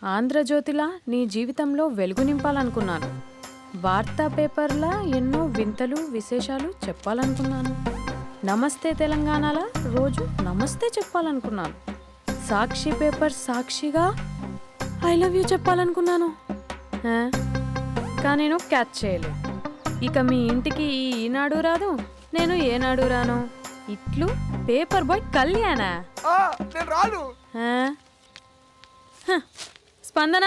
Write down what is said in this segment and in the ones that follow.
ఆంధ్రజ్యోతిలా నీ జీవితంలో వెలుగు నింపాలనుకున్నాను. వార్తా పేపర్లా ఎన్నో వింతలు విశేషాలు చెప్పాలనుకున్నాను. నమస్తే తెలంగాణలా రోజు నమస్తే చెప్పాలనుకున్నాను. సాక్షి పేపర్ సాక్షిగా ఐ లవ్ యూ చెప్పాలనుకున్నాను. కానీ నేను క్యాచ్ చేయలేదు. ఇక మీ ఇంటికి ఈనాడు రాదు, నేను ఏనాడు రాను. ఇట్లు పేపర్ బాయ్ కళ్యాణా? స్పందన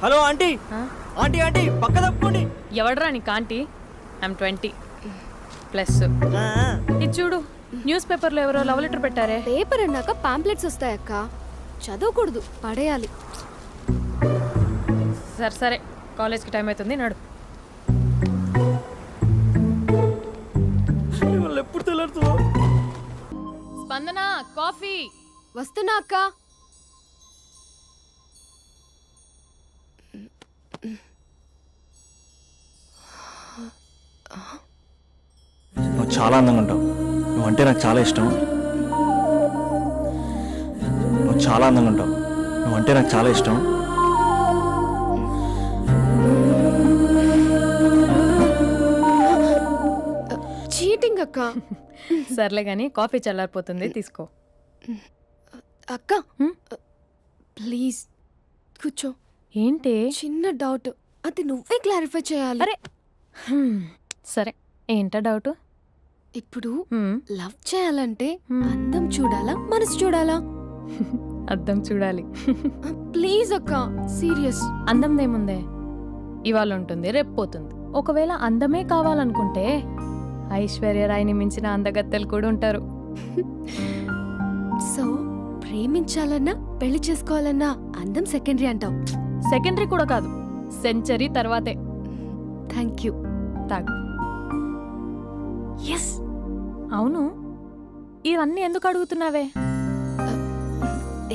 హలో ఆంటీ. ఆంటీ ఆంటీ పక్క తప్పుకోండి. ఎవడరా నీకు ఆంటీ? ఐమ్ 20+. ఇది చూడు, న్యూస్ పేపర్లో ఎవరో లవ్ లెటర్ పెట్టారే. పేపర్ అన్నాక పాంప్లెట్స్ వస్తాయక్క, చదవకూడదు, పడేయాలి. సరే సరే, కాలేజ్కి టైం అవుతుంది, నడు. ఎప్పుడు తెల్లారుతుందో. స్పందన కాఫీ. వస్తున్నా అక్క. నువ్వు చాలా అందంగా ఉంటావు. నువ్వంటే నాకు చాలా ఇష్టం. నువ్వు చాలా అందంగా ఉంటావు. నువ్వంటే నాకు చాలా ఇష్టం. చీటింగ్ అక్క. సర్లే గాని కాఫీ చల్లారిపోతుంది, తీసుకో. అక్క ప్లీజ్ కూర్చో. ఏంటి? చిన్న డౌట్, అది నువ్వే క్లారిఫై చేయాలి. అరే సరే, ఏంటా డౌట్? ఇప్పుడు లవ్ చేయాలంటే అందం చూడాలా, మనసు చూడాలా? అద్దం చూడాలి. ప్లీజ్ అక్క, సీరియస్. అందందేముందే, ఇవాళ ఉంటుంది, రేపు పోతుంది. ఒకవేళ అందమే కావాలనుకుంటే ఐశ్వర్యరాయ్ని మించిన అందగత్తెలు కూడా ఉంటారు. సో ప్రేమించాలన్నా పెళ్లి చేసుకోవాలన్నా అందం సెకండరీ అంటావు? సెకండరీ కూడా కాదు, సెంచరీ తర్వాతే. Thank you. తాగు. ఎస్. అవును, ఇవన్నీ ఎందుకు అడుగుతున్నావే?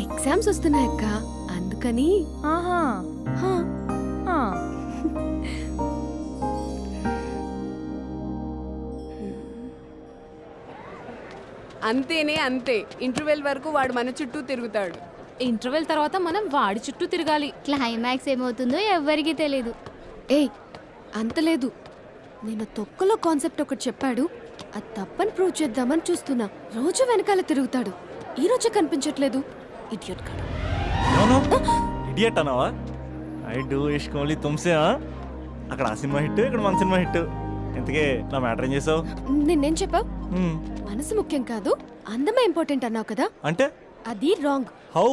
ఎగ్జామ్స్ వస్తున్నాయక్క, అందుకని. ఆహా. అంతేనే అంతే. ఇంటర్వెల్ వరకు వాడు మన చుట్టూ తిరుగుతాడు. ఇంటర్వెల్ తర్వాత మనం వాడి చుట్టూ తిరగాలి. క్లైమాక్స్ ఏమవుతుందో ఎవ్వరికీ తెలీదు. ఏయ్ అంత లేదు, నేను తొక్కలో కాన్సెప్ట్ ఒకటి చెప్పాడు, అది తప్పని ప్రూవ్ చేద్దామని చూస్తున్నా. రోజు వెనకాల తిరుగుతాడు, ఈ రోజే కనిపించట్లేదు. ఇడియట్ కాడు. ఇడియట్ అన్నావా? ఐ డూ ఇష్క్ ఓన్లీ తుమ్సే. అక్కడ ఆ సినిమా హిట్, ఇక్కడ మన సినిమా హిట్. ఇంతకే నా మ్యాటర్ ఏం చేసావు? నిన్నేం చెప్పావు? మనసు ముఖ్యం కాదు, అందమే ఇంపార్టెంట్ అన్నావు కదా. అంటే అది రాంగ్. హౌ?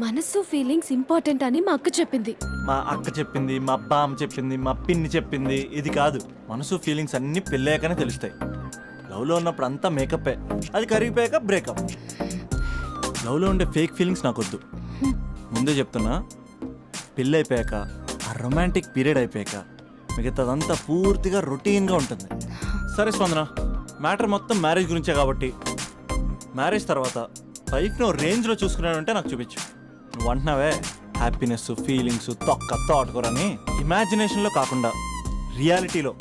మనసు ఫీలింగ్స్ ఇంపార్టెంట్ అని మా అక్క చెప్పింది. మా అక్క చెప్పింది, మా బామ్మ చెప్పింది, మా పిన్ని చెప్పింది. ఇది కాదు, మనసు ఫీలింగ్స్ అన్ని పెళ్ళాకనే తెలుస్తాయి. లవ్లో ఉన్నప్పుడు అంతా మేకప్పే, అది కరిగిపోయాక బ్రేకప్. లవ్లో ఉండే ఫేక్ ఫీలింగ్స్ నాకొద్దు. ముందే చెప్తున్నా, పెళ్ళి అయిపోయాక, ఆ రొమాంటిక్ పీరియడ్ అయిపోయాక మిగతాదంతా పూర్తిగా రొటీన్గా ఉంటుంది. సరే స్పందన, మ్యాటర్ మొత్తం మ్యారేజ్ గురించే కాబట్టి మ్యారేజ్ తర్వాత లైఫ్ను రేంజ్లో చూసుకున్నాడంటే నాకు చూపించు. నువ్వు అంటున్నావే హ్యాపీనెస్, ఫీలింగ్స్, తోటకూరని. ఇమాజినేషన్లో కాకుండా రియాలిటీలో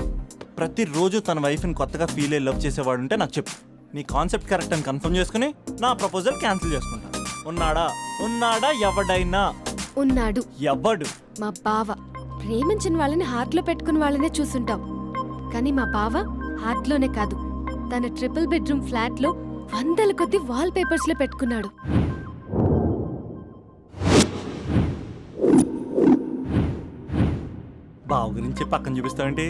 ప్రతిరోజు తన వైఫ్ని కొత్తగా ఫీల్ అయ్యి లవ్ చేసేవాడు ఉంటే నాకు చెప్పు. నీ కాన్సెప్ట్ కరెక్ట్ అని కన్ఫర్మ్ చేసుకుని నా ప్రపోజల్ క్యాన్సిల్ చేసుకుంటా. ఉన్నాడా ఎవడైనా? ఉన్నాడు, ఎవడు? మా బావ. ప్రేమించిన వాళ్ళని హార్ట్లో పెట్టుకున్న వాళ్ళనే చూసుంటాం, కానీ మా బావ హార్ట్లోనే కాదు, తన ట్రిపుల్ బెడ్రూమ్ ఫ్లాట్లో 100 కొద్ది వాల్ పేపర్స్ లో పెట్టుకున్నాడు. బావ గురించి పక్కన చూపిస్తావేంటి?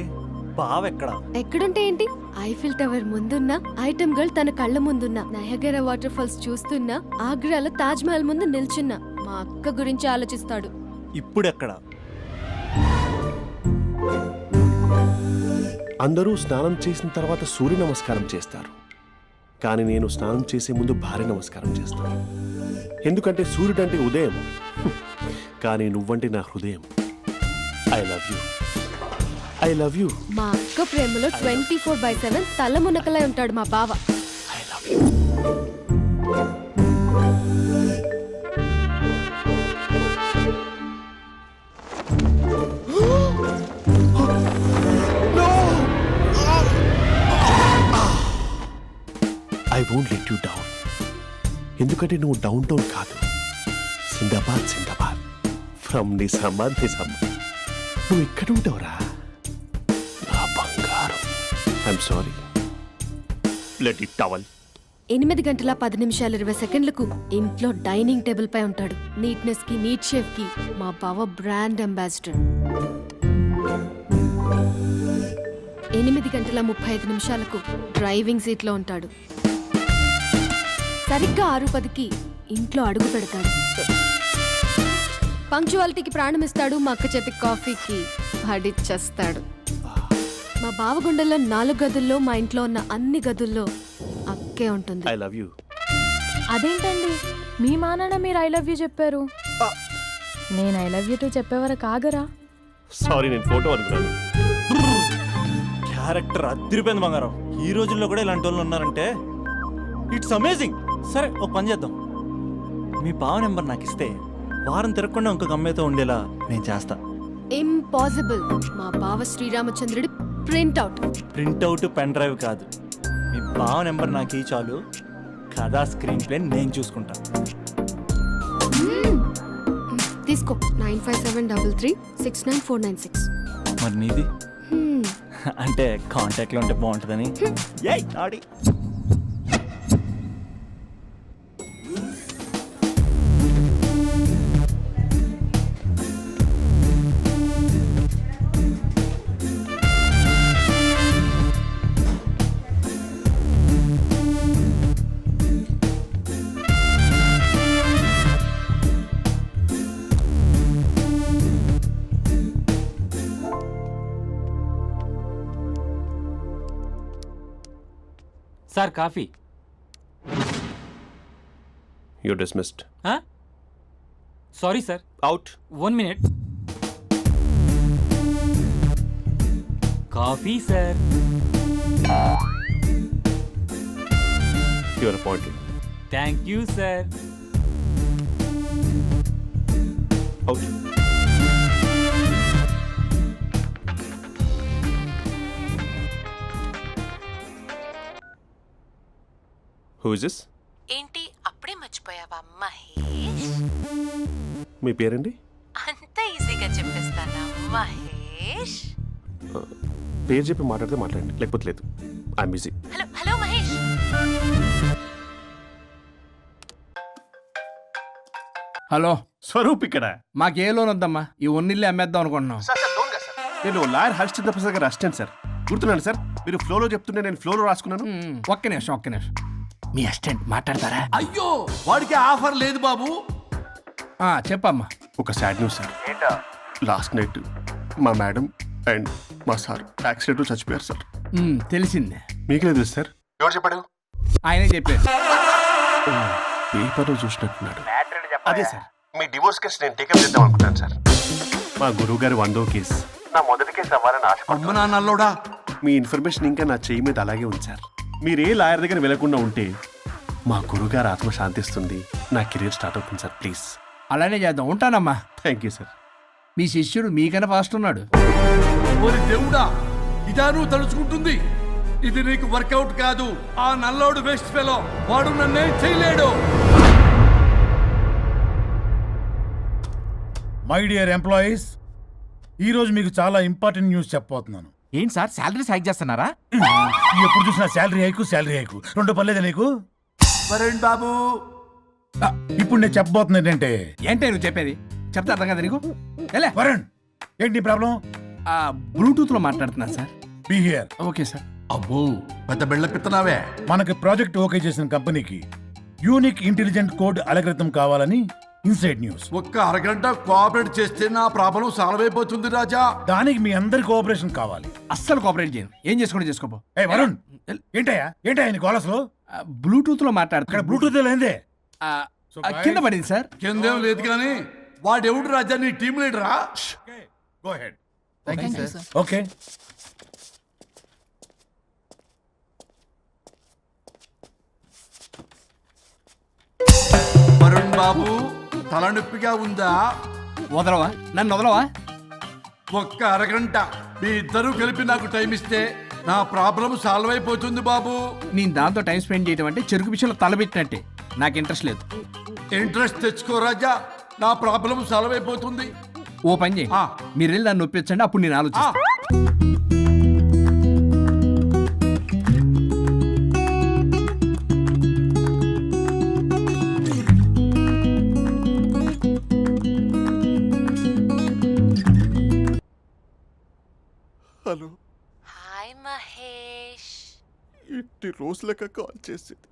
బావ ఎక్కడ? ఎక్కడుంటే ఏంటి, ఐఫిల్ టవర్ ముందున్న ఐటమ్ గర్ల్ తన కళ్ళ ముందున్న నయగరా వాటర్ ఫాల్స్ చూస్తున్నా, ఆగ్రాలో తాజ్ మహల్ ముందు నిల్చున్నా మా అక్క గురించి ఆలోచిస్తాడు. ఇప్పుడు ఎక్కడ? అందరూ స్నానం చేసిన తర్వాత సూర్య నమస్కారం చేస్తారు, కానీ నేను స్నానం చేసే ముందు భార్య నమస్కారం చేస్తాను. ఎందుకంటే సూర్యుడు అంటే ఉదయం, కానీ నువ్వంటే నా హృదయం. I love you, I love you. మా అక్క ప్రేమలో 24/7 తల మునకలై ఉంటాడు మా బావ. I love you. I won't let you down. ఎందుకంటే నువ్వు డౌన్ టౌన్ కాదు, సిందాబాద్ సిందాబాద్, ఫ్రమ్ నిజామాబాద్ నిజామాబాద్. నువ్వు ఇక్కడ ఉంటావురా నా బంగారం. I'm sorry, let it towel. 8 గంటల 10 నిమిషాలు 20 సెకండ్లకు ఇంట్లో డైనింగ్ టేబుల్ పై ఉంటాడు. నీట్నెస్ కి, నీట్ షేఫ్ కి మా బావ బ్రాండ్ అంబాసిడర్. 8 గంటల 35 నిమిషాలకు డ్రైవింగ్ సీట్ లో ఉంటాడు. సరిగ్గా 6:10కి ఇంట్లో అడుగు పెడతాడు. పంక్చువాలిటీకి ప్రాణం ఇస్తాడు. మా అక్క చేతి కాఫీకి పడిచ్చేస్తాడు. మా బావ గుండెల్లో 4 గదుల్లో, మా ఇంట్లో ఉన్న అన్ని గదుల్లో అక్కే ఉంటుంది. I love you. అదేంటండి, మీ మానాన్న మీరు ఐ లవ్ యూ చెప్పారు, నేను ఐ లవ్ యూ టూ చెప్పేవరకు ఆగరా? సారీ, నేను ఫోటో అనుకున్నాను. క్యారెక్టర్ అదిరిపోయింది బంగారం. ఈ రోజుల్లో కూడా ఇలాంటి వాళ్ళు ఉన్నారంటే ఇట్స్ అమేజింగ్. సరే, ఒక పని చేద్దాం. మీ బావ నెంబర్ నాకు ఇస్తే వారం తిరగకుండా ఇంకొక అమ్మాయితో ఉండేలా నేను చేస్తా. ఇంపాసిబుల్. మా బావ శ్రీరామచంద్రుడి ప్రింట్అవుట్. ప్రింట్అవుట్, పెన్ డ్రైవ్ కాదు. మీ బావ నెంబర్ నాకు ఈ చాలు, కథా స్క్రీన్ ప్లే నేను చూసుకుంటా. తీసుకో, 9573369496. మరి నీది? అంటే కాంటాక్ట్లో ఉంటే బాగుంటుందని. ఏయ్ ఆడి. Sir coffee. You dismissed. Sorry sir. Out. 1 minute. Coffee sir. You are appointed. Thank you sir. Out. Who is this? ఏంటి అప్పుడే మర్చిపోయావా మహేష్? మీ పేరండి? అంత ఈజీగా చెప్పేస్తానా మహేష్? పేరు చెప్పి మాట్లాడితే మాట్లాడండి, లేకపోతే లేదు. I'm busy. Hello hello Mahesh. Hello Swaroop ఇక్కడ. మాకే లోన్ వద్దమ్మా, ఈ ఒన్నిల్లు అమ్మేద్దాం అనుకుంటున్నాం. నేను లాయర్ హరిశ్చంద్ర ప్రసాద్ గారు అసిస్టెంట్ సార్. గుర్తున్నాను సార్, మీరు ఫ్లోలో చెప్తుంటే నేను ఫ్లోలో రాసుకున్నాను. ఒక్క నిమిషం. మీ అసిస్టెంట్ మాట్లాడతారా? అయ్యో, వాడికి ఆఫర్ లేదు బాబు. చెప్పమ్మా. ఒక sad news sir. Last night మా మేడం అండ్ మా సార్ యాక్సిడెంట్ చచ్చిపోయారు సార్. తెలిసిందే. మీకే తెలుసు సార్. ఎవరు చెప్పాడు? ఆయనే చెప్పారు. పేపర్లో చూసినట్టున్నాడు. అదే సార్, మీ డివోర్స్ కేసు నేను టేకప్ చేద్దాం అనుకుంటాను సార్. మా గురువు గారు 100వ కేసు నా మొదటి కేసు అవ్వాలని ఆశ. అమ్మ నాన్నల్లోడా, మీ ఇన్ఫర్మేషన్ ఇంకా నా చెయ్యి మీద అలాగే ఉంది సార్. మీరు ఏ లాయర్ దగ్గర వెళ్లకుండా ఉంటే మా గురుగారు ఆత్మ శాంతిస్తుంది, నా కెరీర్ స్టార్ట్ అవుతుంది సార్. ప్లీజ్ అలానే చేద్దాం. ఉంటానమ్మా. Thank you sir. మీ శిష్యుడు మీకన్నా ఫాస్ట్ ఉన్నాడు. ఓరి దేవుడా, ఇదా నువ్వు తలుచుకుంటుంది? ఇది నీకు వర్కౌట్ కాదు. ఆ నల్లోడు బెస్ట్ ఫెలో, వాడు నన్నేం చేయలేడు. మై డియర్ ఎంప్లాయీస్, ఈరోజు మీకు చాలా ఇంపార్టెంట్ న్యూస్ చెప్పబోతున్నాను. ఏంటి సార్ శాలరీస్ హైక్ చేస్తున్నారా? ఎప్పుడు చూసినా శాలరీ హైకు రెండు పర్లేదా నీకు? వరుణ్ బాబు, ఇప్పుడు నేను చెప్పబోతున్నా ఏంటంటే, ఏంటే నువ్వు చెప్పేది? చెప్తా అర్థం కదా నీకు? ఎలా వరుణ్, ఏంటి ప్రాబ్లం? బ్లూటూత్ లో మాట్లాడుతున్నా sir. Be here. Okay sir. అబ్బో పెద్ద బిళ్ళ పిత్తనావే. మనకి ప్రాజెక్ట్ ఓకే చేసిన కంపెనీకి యూనిక్ ఇంటెలిజెంట్ కోడ్ అలకృతం కావాలని ఇన్సైడ్ న్యూస్. ఒక్క అరగంట కోఆపరేట్ చేస్తే నా ప్రాబ్లం సాల్వ్ అయిపోతుంది రాజా. దానికి మీ అందరి కోఆపరేషన్ కావాలి. అస్సలు కోఆపరేట్ చేయను. ఏం చేసుకోండి చేసుకోపో. ఏ వరుణ్, ఏంటయ్యా నీ గోలస్లో? బ్లూటూత్ లో ఇక్కడ మాట్లాడుతున్నా. బ్లూటూత్ లేదే. కింద పడింది సార్. కిందేం లేదు కానీ వాడెవడు రాజా, నీ టీం లీడరా? Go head. ఓకే. వరుణ్ బాబు, తలనొప్పిగా ఉందా? వదలవా? నన్ను వదలవా? ఒక్క అరగంట మీ ఇద్దరు కలిపి నాకు టైం ఇస్తే నా ప్రాబ్లం సాల్వ్ అయిపోతుంది బాబు. నేను దాంతో టైం స్పెండ్ చేయడం అంటే చెరుకు విషయంలో తలబెట్టినట్టే. నాకు ఇంట్రెస్ట్ లేదు. ఇంట్రెస్ట్ తెచ్చుకో రాజా, నా ప్రాబ్లం సాల్వ్ అయిపోతుంది. ఓ పని చేయండి, ఆ. మీరు వెళ్ళి దాన్ని నొప్పించండి, అప్పుడు నేను ఆ, ఆలోచిస్తాను. Hello, hi Mahesh. ఎన్ని రోజులక కాల్ చేసేది?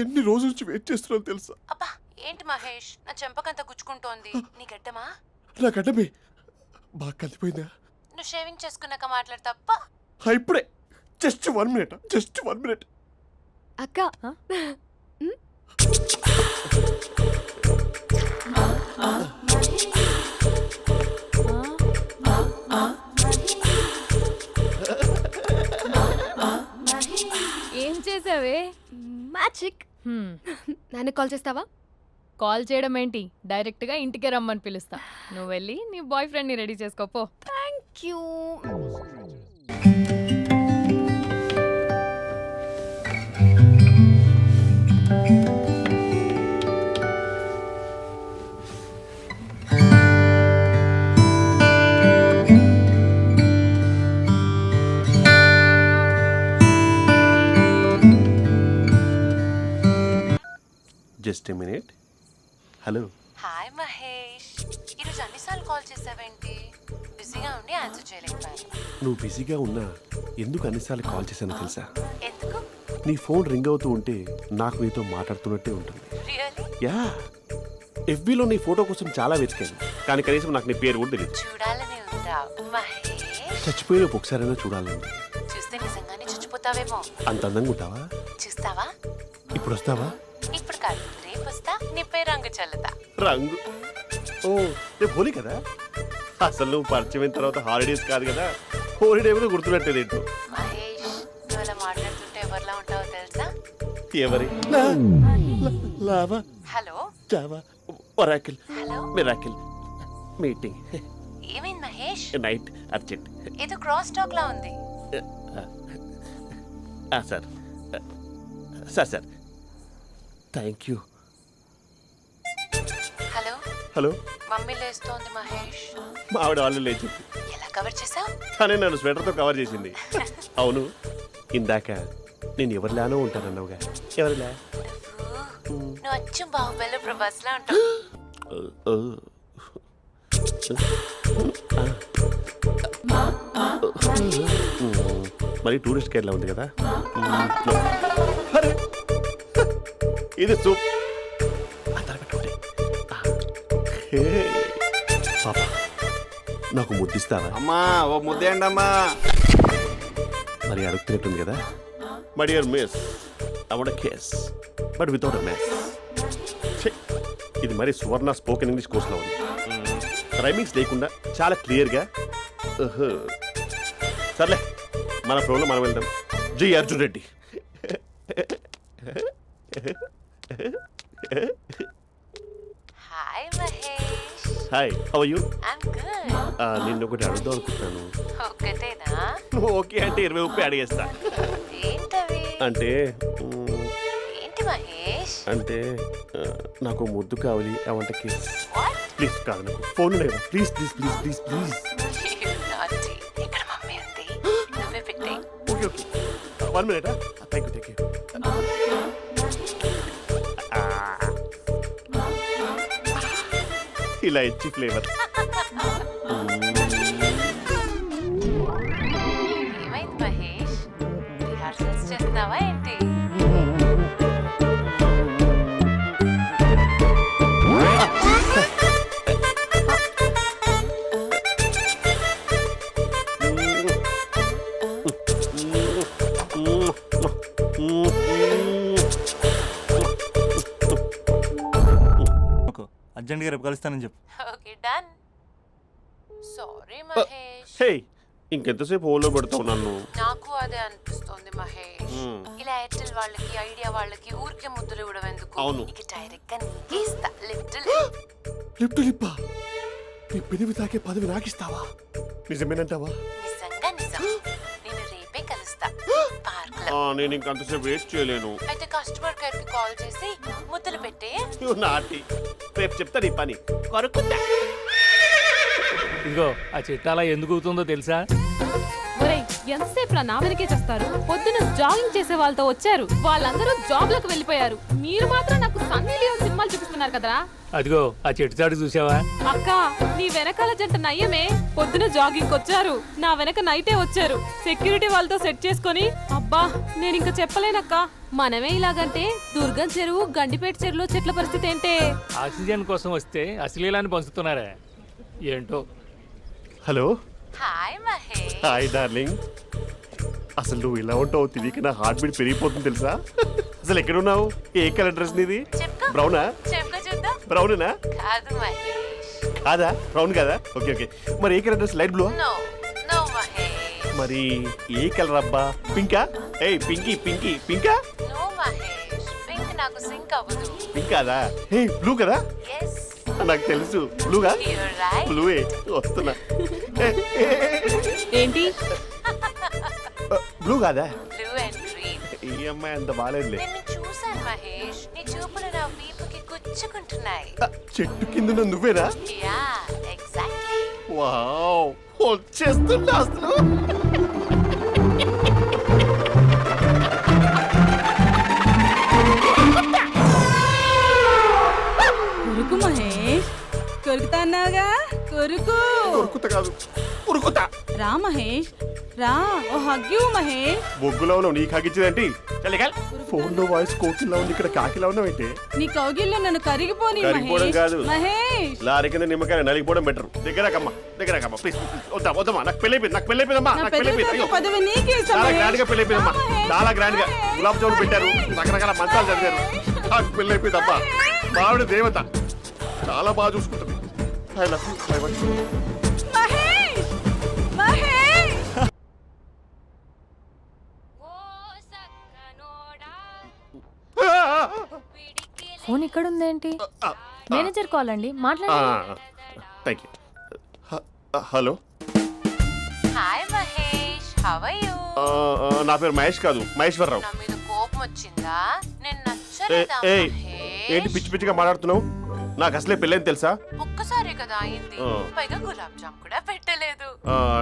ఎన్ని రోజుల నుంచి వెయిట్ చేస్తున్నాను తెలుసా? అబ్బా ఏంటి మహేష్, నా చెంపకంత గుచ్చుకుంటోంది. నీ గడ్డమా? నా గడ్డమే బాగా కలిపోయిందా? నువ్వు షేవింగ్ చేసుకున్నాక మాట్లాడు తప్ప. ఇప్పుడే జస్ట్ 1 మినిట్. అక్క, ఏం చేసావే? మ్యాజిక్. నాన్న కాల్ చేస్తావా? కాల్ చేయడం ఏంటి, డైరెక్ట్గా ఇంటికే రమ్మని పిలుస్తా. నువ్వు వెళ్ళి నీ బాయ్ ఫ్రెండ్ని రెడీ చేసుకోపో. Thank you. Just a minute. Hello. Hi Mahesh, ఈరోజు అన్నిసార్లు కాల్ చేసావేంటి? బిజీగా ఉండి ఆన్సర్ చేయలేకపోయాను. నువ్వు బిజీగా ఉన్నా ఎందుకు అన్నిసార్లు కాల్ చేశానో తెలుసా? ఎందుకు? నీ ఫోన్ రింగ్ అవుతూ ఉంటే నాకు నీతో మాట్లాడుతున్నట్టే ఉంటుంది. రియల్లీ? యా, ఎఫ్బీలో నీ ఫోటో కోసం చాలా వెతికాను, కానీ కనీసం నాకు నీ పేరు కూడా తెలియదు. చూడాలని ఉందా మహేష్? చచ్చిపోయిన ఒకసారైనా చూడాలని. చూస్తే నిజంగానే చచ్చిపోతావేమో. అంత అందంగా ఉంటావా? చూస్తావా? ఇప్పుడు వస్తావా? ఇప్పుడు కాదు, రేపు వస్తా, నీపై రంగు చల్లుతా. రంగు? ఓ, రేపు హోలీ కదా. అసలు నువ్వు పరిచయం అయిన తర్వాత హాలిడేస్ కాదు కదా, హోలిడే కూడా గుర్తుపెట్టేది ఏంటో. మహేష్, నువ్వు అలా మాట్లాడుతుంటే ఎవరిలా ఉంటావో తెలుసా? ఎవరి? Lava, hello Java, Oracle, hello, miracle, meeting, ఏమైంది మహేష్? Night, urgent. ఏదో క్రాస్ టాక్ లా ఉంది. Sir sir sir thank you. Hello hello, mummy లేస్తోంది మహేష్. మా ఆవిడ వాళ్ళు లేచి ఎలా కవర్ చేసావు? కానీ నన్ను స్వెటర్తో కవర్ చేసింది. అవును, ఇందాక నేను ఎవరిలానో ఉంటానన్నావుగా, ఎవరిలా? నువ్వు అచ్చం బాహుబలి ప్రభాస్ లా ఉంటావు. మరి టూరిస్ట్ గైడ్లా ఉంది కదా. అరే, ఇది సూప్. పాపా, నాకు ముద్దిస్తావా? అమ్మా ఓ ముద్దేయండి అమ్మా. మరి అడుగుతున్నట్టుంది కదా. My dear miss, I want kiss but without a mess. ఇది మరి సువర్ణ స్పోకెన్ ఇంగ్లీష్ కోర్సులో ఉంది. రైమింగ్స్ లేకుండా చాలా క్లియర్గా. సర్లే, మన ఫ్లోలో మనం వెళ్దాం. జి Arjun Reddy. Hi Mahesh. Hi, how are you? I'm good. నిన్ను ఒకటి అడుగుదాం అనుకుంటున్నాను. ఒక్కటేనా? నువ్వు ఓకే అంటే 20 రూపాయలు అడిగేస్తా. ఏంటవి? అంటే ఏంటి మహేష్? అంటే నాకు ముద్దు కావాలి అవంటకి. What? ప్లీజ్ కాదు, నాకు ఫోన్ లేదు. Please please please please please. You naughty. ఇక్కడ మమ్మీ ఉంది, నువ్వే పెట్టే. Okay okay, 1 minute. Thank you thank you. ఇలా ఇచ్చి ఫ్లేవర్. ఏమైంది మహేష్? రిహార్సల్స్ చేస్తున్నావా ఏంటి? అర్జెంట్గా రేపు కలుస్తానని చెప్పు. Okay done. సారీ మహేష్. హే, ఇంకెంతసేపు హోల్లో పెడతావు నన్ను? నాకు అదే అనిపిస్తోంది మహేష్. ఇలా ఎయిర్టెల్ వాళ్ళకి, ఐడియా వాళ్ళకి ఊరికే ముద్దులు ఇవ్వడం ఎందుకు? అవును. ఇక డైరెక్ట్ గా నీకే ఇస్తా. లిఫ్ట్ లిప్టు లిప్పా, నీ పెదవి తాకే పదవి నాకిస్తావా? నిజమేనంటావా? నిజంగా నిజం. నేను రేపే కలుస్తా పార్క్ లో. నేను ఇంకంతసేపు వెయిట్ చేయలేను. అయితే కస్టమర్ కేర్ కి కాల్ చేసి ముద్దులు పెట్టే. నాటి రేపు చెప్తా నీ పని. కొరుకుంటా. ఇదిగో ఆ చెట్టు అలా ఎందుకు అవుతుందో తెలుసా? ఒరేయ్, ఎంతసేపు నా వెనకే చేస్తారు? పొద్దున జాగింగ్ చేసే వాళ్ళతో వచ్చారు, వాళ్ళందరూ జాబ్ లకు వెళ్ళిపోయారు. మీరు మాత్రం నాకు సన్నీ లియోన్ సినిమాలు చూపిస్తున్నారు కదరా. అదిగో ఆ చెట్టు చాటు చూసావా? అక్క, నీ వెనకాల జంట నయ్యమే. పొద్దున జాగింగ్ వచ్చారు, నా వెనక నైటే వచ్చారు. సెక్యూరిటీ వాళ్ళతో సెట్ చేసుకొని, అబ్బా నేను ఇంకా చెప్పలేనక్క. మనమే ఇలాగంటే దుర్గం చెరువు, గండిపేట చెరువులో చెట్ల పరిస్థితి ఏంటే? ఆక్సిజన్ కోసం వస్తే అశ్లీలాన్ని పంచుతున్నారా ఏంటో. Hello. Hi Mahesh. Hi darling. అసలు నువ్వు ఇలా ఉంటావు తెలియక నా హార్ట్ బీట్ పెరిగిపోతుంది తెలుసా? అసలు ఎక్కడున్నావు? ఏ కలర్ డ్రెస్ నీది? చెప్పుకో. బ్రౌనా? చెప్పుకో చూద్దాం. బ్రౌనేనా? కాదు మహేష్. కాదా? బ్రౌన్ కదా? Okay okay. మరి ఏ colour dress? Light blue? No no Mahesh. మరి ఏ కలర్ అబ్బా? పింకా? ఏయ్ పింకీ పింకీ పింకా? నో మహేష్. పింక్ నాకు సింక్ అవ్వదు. పింక్ కాదా? ఏ బ్లూ కదా? ఎస్. నాకు తెలుసు. బ్లూగా? You're right. బ్లూవే వస్తున్నా. ఏంటి? బ్లూ కాదా? Blue and green. ఈ అమ్మాయి అంత బాగాలేదులే. నిన్ను చూశాను మహేష్. నీ చూపులు నా వీపుకి గుచ్చుకుంటున్నాయి. చెట్టు కింద నువ్వేనా? Yeah exactly. వావ్, వచ్చేస్తున్నా అసలు. కొరుకు మహేష్. కొరుకుతా అన్నావుగా, కొరుకు. ఉరుకుత కాదు, ఉరుకుతా. రా మహేష్ రా. ఓ హగ్యూ మహేష్. బొగ్గులో ఉన్నావు, నీకు హగిచ్చిందేంటి? ఫోన్ లో వాయిస్ కోకిలా ఉంది, ఇక్కడ కాకిలా ఉన్నావు. నీ కౌగిల్లో నన్ను కరిగిపోని కరిగిపోవడం మహేష్. కాదు. మహేష్ లారీ కింద నిమ్మకాయ నలిగిపోవడం బెటర్. దగ్గరకమ్మా దగ్గరకమ్మా ప్లీజ్. వద్దా వద్దమ్మా, నాకు పెళ్ళైపోయింది, నాకు పెళ్ళైపోయిందమ్మా, నా నాకు పెళ్ళైపోయింది. అయ్యో, పదవి నీకే ఇస్తా చాలా మహేష్. గ్రాండ్ గా పెళ్ళైపోయిందమ్మా, చాలా గ్రాండ్ గా. గులాబ్ జామున్ పెట్టారు, రకరకాల మంచాలు చదివారు. నాకు పెళ్ళైపోయిందమ్మా. మావిడ దేవత, చాలా బాగా చూసుకుంటుంది. I love you. I want you. Mahesh Mahesh. Phone ఇక్కడ ఉందేంటి? మేనేజర్ కాల్ అండి, మాట్లాడండి. Thank you. Hello. Hi Mahesh. How are you? నా పేరు మహేష్ కాదు, మహేశ్వరరావు. నా మీద కోపం వచ్చిందా? నేను నచ్చలేదా ఏయ్, ఏంటి మహేష్? పిచ్చి పిచ్చిగా మాట్లాడుతున్నావు? నాకు అసలే పెళ్ళని తెలుసా? ఒక్కసారి కదా అయింది, ఆ. పైగా గులాబ్ జామ్ కూడా పెట్టలేదు.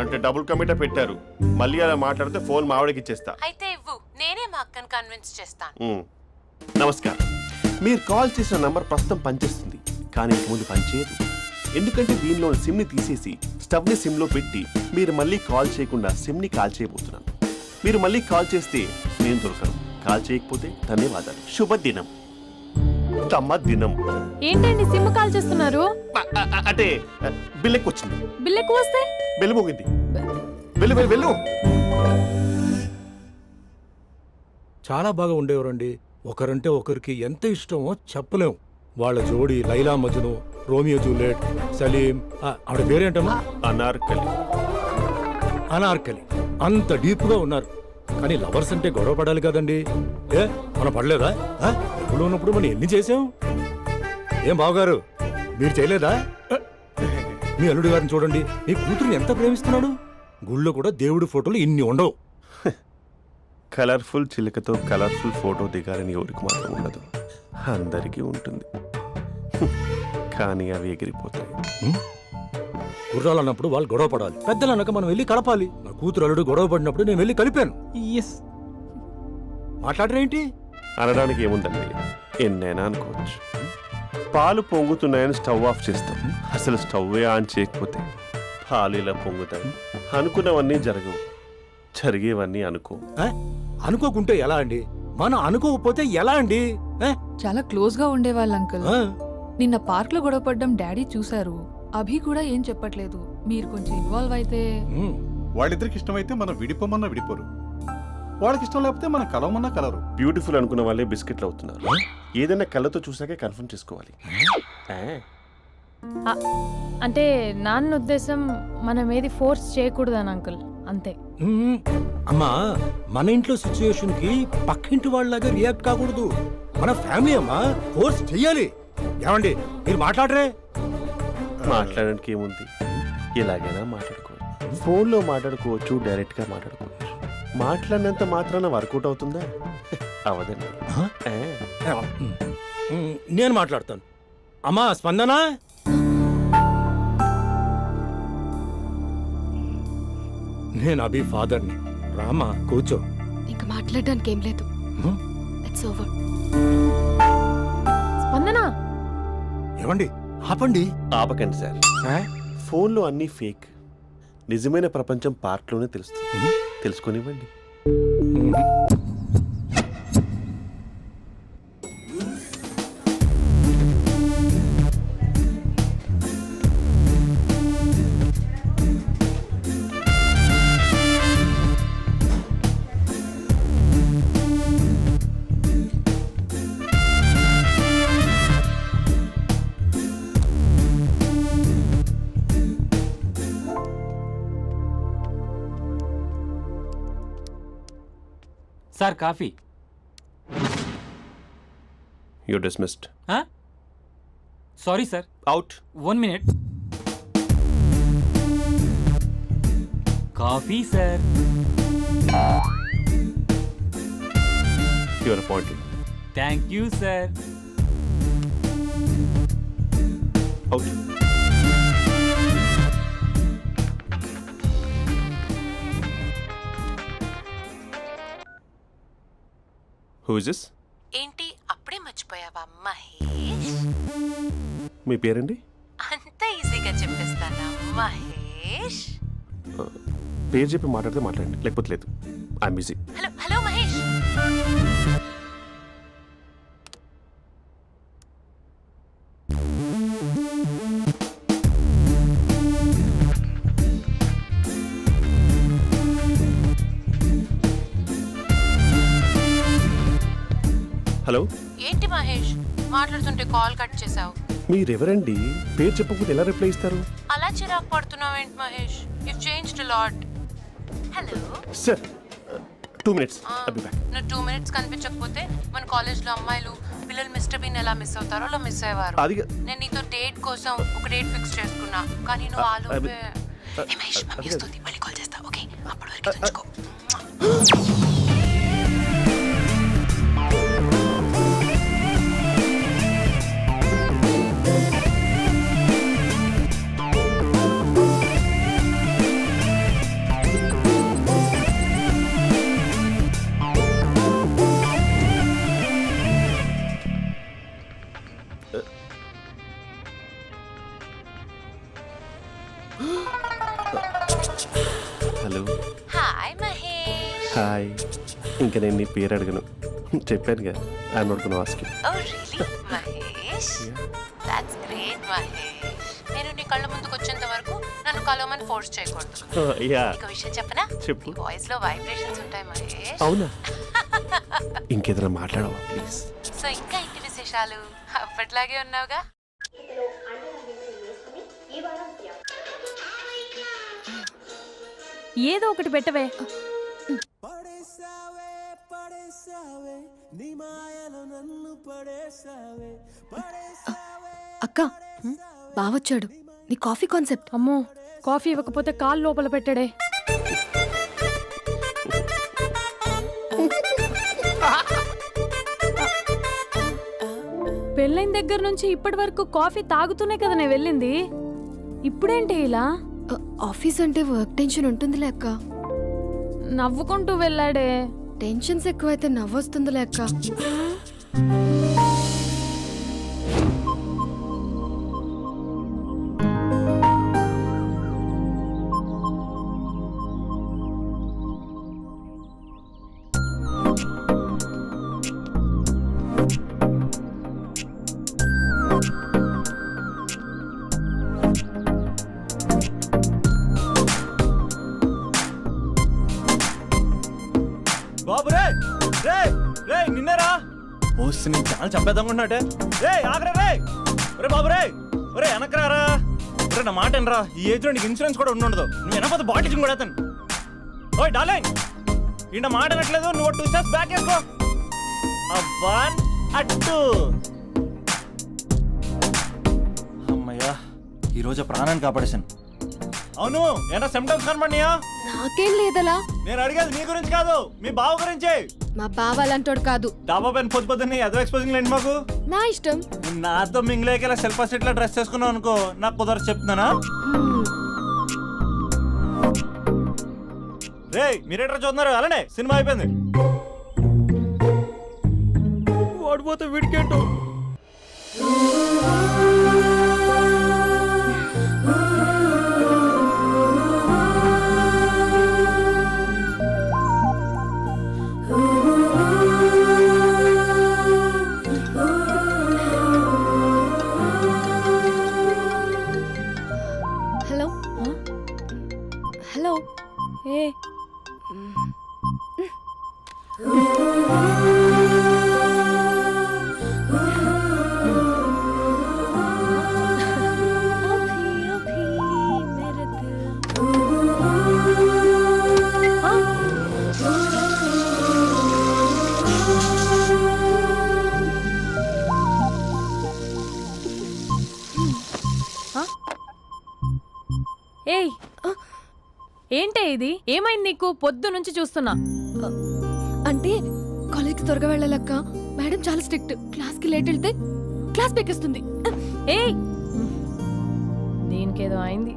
అంటే డబుల్ కమిటా పెట్టారు. మళ్ళీ అలా మాట్లాడితే ఫోన్ మా ఆవిడకి ఇచ్చేస్తా. అయితే ఇవ్వు, నేనే మా అక్కని కన్విన్స్ చేస్తాను. నమస్కారం. మీరు కాల్ చేసిన నంబర్ ప్రస్తుతం పనిచేస్తుంది, కానీ ఇంక ముందు పనిచేయదు. ఎందుకంటే దీనిలో సిమ్ని తీసేసి స్టవ్ని సిమ్లో పెట్టి మీరు మళ్ళీ కాల్ చేయకుండా సిమ్ని కాల్ చేయబోతున్నాను. మీరు మళ్ళీ కాల్ చేస్తే నేను దొరకను, కాల్ చేయకపోతే ధన్యవాదాలు. శుభదినం. తమ దినం. ఏంటండి సిమ్ కాల్ చేస్తున్నారు? అంటే బిల్ ఎక్కువ వచ్చింది. బిల్ ఎక్కువ వస్తే? బెల్లు మోగింది. వెళ్ళు వెళ్ళు వెళ్ళు. చాలా బాగా ఉండేవారండి. ఒకరంటే ఒకరికి ఎంత ఇష్టమో చెప్పలేం. వాళ్ళ జోడి లైలా మజ్ను, రోమియో జూలియట్, సలీం, ఆవిడ పేరేంటమ్మా? అనార్కలి. అనార్కలి. అంత డీప్ గా ఉన్నారు. కానీ లవర్స్ అంటే గొడవ పడాలి కదండి. ఏ మనం పడలేదా? ఎప్పుడు ఉన్నప్పుడు మనం ఎన్ని చేసాం? ఏం బావగారు, మీరు చేయలేదా? మీ అల్లుడి గారిని చూడండి, మీ కూతురుని ఎంత ప్రేమిస్తున్నాడు. గుళ్ళో కూడా దేవుడి ఫోటోలు ఇన్ని ఉండవు. కలర్ఫుల్ చిలుకతో కలర్ఫుల్ ఫోటో దిగాలని ఎవరికి మాత్రం ఉండదు, అందరికీ ఉంటుంది. కానీ అవి ఎగిరిపోతాయి. గుర్రాలు అన్నప్పుడు వాళ్ళు గొడవ పడాలి, పెద్దలు అన్నాక మనం వెళ్ళి కలపాలి. నా కూతురు అల్లుడు గొడవ పడినప్పుడు నేను వెళ్ళి కలిపాను. మాట్లాడరేంటి? అనడానికి ఏముందండి, ఎన్నైనా అనుకోవచ్చు. పాలు పొంగుతున్నాయని స్టవ్ ఆఫ్ చేస్తాం, అసలు స్టవ్వే ఆన్ చేయకపోతే పాలు ఇలా పొంగుతాయి. అనుకున్నవన్నీ జరగవు, జరిగేవన్నీ అనుకో. అనుకోకుంటే ఎలా అండి? మనం అనుకోకపోతే ఎలా అండి? చాలా క్లోజ్ గా ఉండేవాళ్ళు అంకుల్. నిన్న పార్క్ లో గొడవపడ్డం డాడీ చూశారు. అభి కూడా ఏం చెప్పట్లేదు. మీరు కొంచెం ఇన్వాల్వ్ అయితే. వాళ్ళిద్దరికి ఇష్టమైతే మనం విడిపోమన్నా విడిపోరు, వాళ్ళకి ఇష్టం లేకపోతే మనం కలవమన్నా కలరు. బ్యూటిఫుల్ అనుకున్న వాళ్ళే బిస్కెట్లు అవుతున్నారు. ఏదైనా కళ్ళతో చూసాకే కన్ఫర్మ్ చేసుకోవాలి. అంటే నాన్న ఉద్దేశం మనం ఏది ఫోర్స్ చేయకూడదని అంకుల్, అంతే. అమ్మా, మన ఇంట్లో సిచ్యుయేషన్ కి పక్కింటి వాళ్ళలాగా రియాక్ట్ కాకూడదు. మన ఫ్యామిలీ అమ్మా, ఫోర్స్ చెయ్యాలి. ఏమండి మీరు మాట్లాడరే? మాట్లాడడానికి ఏముంది, ఎలాగైనా మాట్లాడుకోవచ్చు. ఫోన్లో మాట్లాడుకోవచ్చు, డైరెక్ట్గా మాట్లాడుకోవచ్చు. మాట్లాడినంత మాత్రాన వర్కౌట్ అవుతుందా? అవదండి. నేను మాట్లాడతాను. అమ్మా స్పందన, నేను అభి ఫాదర్ని. రామా కూర్చో. ఇంకా మాట్లాడడానికి ఏం లేదు. It's over. స్పందన, ఏమండి ఆపండి. ఆపకండి సార్, ఫోన్లో అన్నీ ఫేక్. నిజమైన ప్రపంచం పార్ట్లోనే తెలుస్తుంది, తెలుసుకొనివ్వండి. Sir coffee. You dismissed. Sorry sir. Out. 1 minute. Coffee sir. Your appointed. Thank you sir. Out. Who is this? ఏంటి అప్పుడే మర్చిపోయావా మహేష్? మీ పేరండి? అంత ఈజీగా చెప్పేస్తానా మహేష్? పేరు చెప్పి మాట్లాడితే మాట్లాడండి, లేకపోతే లేదు. I'm busy. Hello hello Mahesh. Hello. ఏంటి మహేష్ మాట్లాడుతుంటే కాల్ కట్ చేసావు? మీరెవరండి? పేరు చెప్పకపోతే ఎలా రిప్లై ఇస్తారు? అలా చిరాకు పడుతున్నావేంటి Mahesh? You changed a lot. Hello sir, 2 minutes. I'll be back. నువ్వు 2 minutes కనిపించకపోతే మన కాలేజ్లో అమ్మాయిలు పిల్లలు మిస్టర్ బీన్ ఎలా మిస్ అవుతారో అలా మిస్ అయ్యేవారు. నేను నీతో డేట్ కోసం ఒక డేట్ ఫిక్స్ చేసుకున్నా, కానీ నువ్వు ఆలోపే. మహేష్ మమ్మీ వస్తుంది, మళ్ళీ కాల్ చేస్తా. ఓకే, అప్పటి వరకు తెచ్చుకో. హలో. హాయ్ మహేష్. హాయ్. ఇంకా నేను నీ పేరు అడగను, చెప్పాను కదా. I'm not gonna ask you. Oh really Mahesh? That's great Mahesh. నేను నీ కళ్ళ ముందుకు వచ్చేంత వరకు నన్ను కలవమని ఫోర్స్ చేయకూడదు. ఒక విషయం చెప్పనా? చెప్పు. వాయిస్ లో వైబ్రేషన్స్ ఉంటాయి మహేష్. అవునా? ఇంకేదైనా మాట్లాడవా ప్లీజ్? సో ఇంకా ఇంటి విశేషాలు అప్పట్లాగే ఉన్నావుగా? ఏదో ఒకటి పెట్టవే. అక్క బావొచ్చాడు. నీ కాఫీ కాన్సెప్ట్. అమ్మో కాఫీ ఇవ్వకపోతే కాలు లోపల పెట్టాడే. పెళ్ళైన దగ్గర నుంచి ఇప్పటి వరకు కాఫీ తాగుతూనే కదా నేను వెళ్ళింది. ఇప్పుడేంటి ఇలా? ఆఫీస్ అంటే వర్క్ టెన్షన్ ఉంటుందిలే అక్క. నవ్వుకుంటూ వెళ్ళాడే. టెన్షన్స్ ఎక్కువైతే నవ్వొస్తుందిలే అక్క. బాబు రే రే రే నిన్నేరా పోస్ట్ నేను చాలా చంపేద్దామన్నట్టే. రే ఆగరా రే. ఒరే బాబు రే. ఒరే వెనకరారా. ఒరే నా మాట వినరా. ఈ ఏజ్ లో నీకు ఇన్సూరెన్స్ కూడా ఉండదు. నువ్వు వెనకపోతే బాటిల్ కూడా అతను. ఓయ్ డార్లింగ్ ఈ నా మాట వినట్లేదు. నువ్వు 2 స్టెప్స్ బ్యాక్ వేసుకో. అబ్బా అట్టు. అమ్మయ్యా ఈరోజు ప్రాణాన్ని కాపాడేశాను. అవును ఏనా సిమ్టమ్స్ కనబడినాయా? నాకేం లేదలా. నేను అడిగేది నీ గురించి కాదు, మీ బావ గురించి. మా బావ అలాంటోడు కాదు. డాబా పైన పొద్దున్నే ఎదో ఎక్స్పోజింగ్ లేండి మాకు. నా ఇష్టం. నాతో మింగిలేక సెల్ఫ్ అసిస్టెంట్ డ్రెస్ చేసుకున్నావు అనుకో, నాకు కుదరదు చెప్తున్నానా? రే మీరేట్రా చూస్తున్నారు? అలానే సినిమా అయిపోయింది. వాడిపోతే వీడికేంటో. Hello hello. ఏ ఏయ్ ఏంటే ఇది? ఏమైంది నీకు? పొద్దు నుంచి చూస్తున్నా. అంటే కాలేజ్కి త్వరగా వెళ్ళాలక్క. మేడం చాలా స్ట్రిక్ట్. క్లాస్కి లేట్ వెళ్తే క్లాస్ పెక్కిస్తుంది. ఏయ్ దీనికేదో అయింది.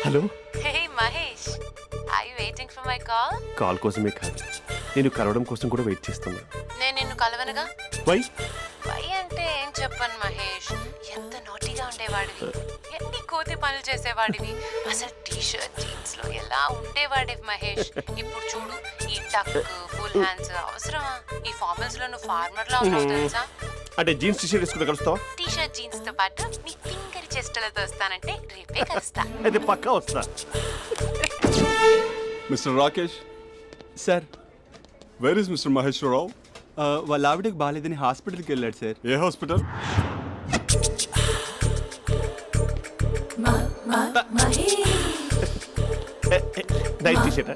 Hello hey Mahesh, are you waiting for my call? Call కోసమే కాదు, నేను కలవడం కోసం కూడా వెయిట్ చేస్తున్నా. నేను నిన్ను కలవనుగా. వై వై అంటే ఏం చెప్పను మహేష్. ఎంత నోటీగా ఉండేవాడివి, ఎన్ని కోతి పనులు చేసేవాడివి. అసలు టీ షర్ట్ జీన్స్ లో ఎలా ఉండేవాడివి మహేష్. ఇప్పుడు చూడు, ఈ టక్ ఫుల్ హ్యాండ్స్ అవసరమా? ఈ ఫార్మల్స్ లో నువ్వు ఫార్మర్ లా ఉన్నావు తెలుసా? అంటే జీన్స్ టీ షర్ట్ వేసుకుంటే కలుస్తావా? టీ షర్ట్ జీన్స్ తో పాటు నీ ఫింగర్ చెస్టలతో వస్తానంటే రేపే కలుస్తా. అయితే పక్కా వస్తా. Mister Rakesh sir, where is mister Maheshwararao? వాళ్ళ ఆవిడకి బాగాలేదని హాస్పిటల్కి వెళ్ళాడు సార్. ఏ హాస్పిటల్? Night T shirt.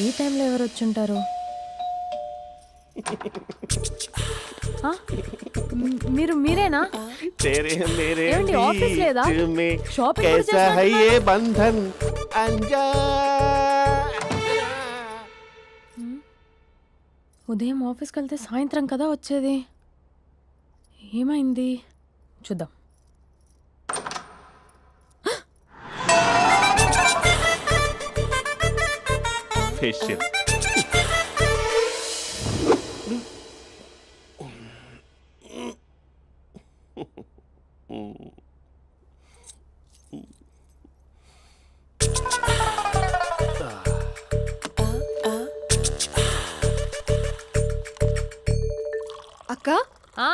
ఈ టైంలో ఎవరు వచ్చుంటారు? మీరేనా तेरे मेरे ఏమండి, ఆఫీస్ లేదా? बीच में షాపింగ్ కూడా कैसा है చేసినట్టున్నారు? ये बंधन अंजा ఉదయం ఆఫీస్కి వెళ్తే సాయంత్రం కదా వచ్చేది. ఏమైంది చూద్దాం. फेशियल అక్క ఆ,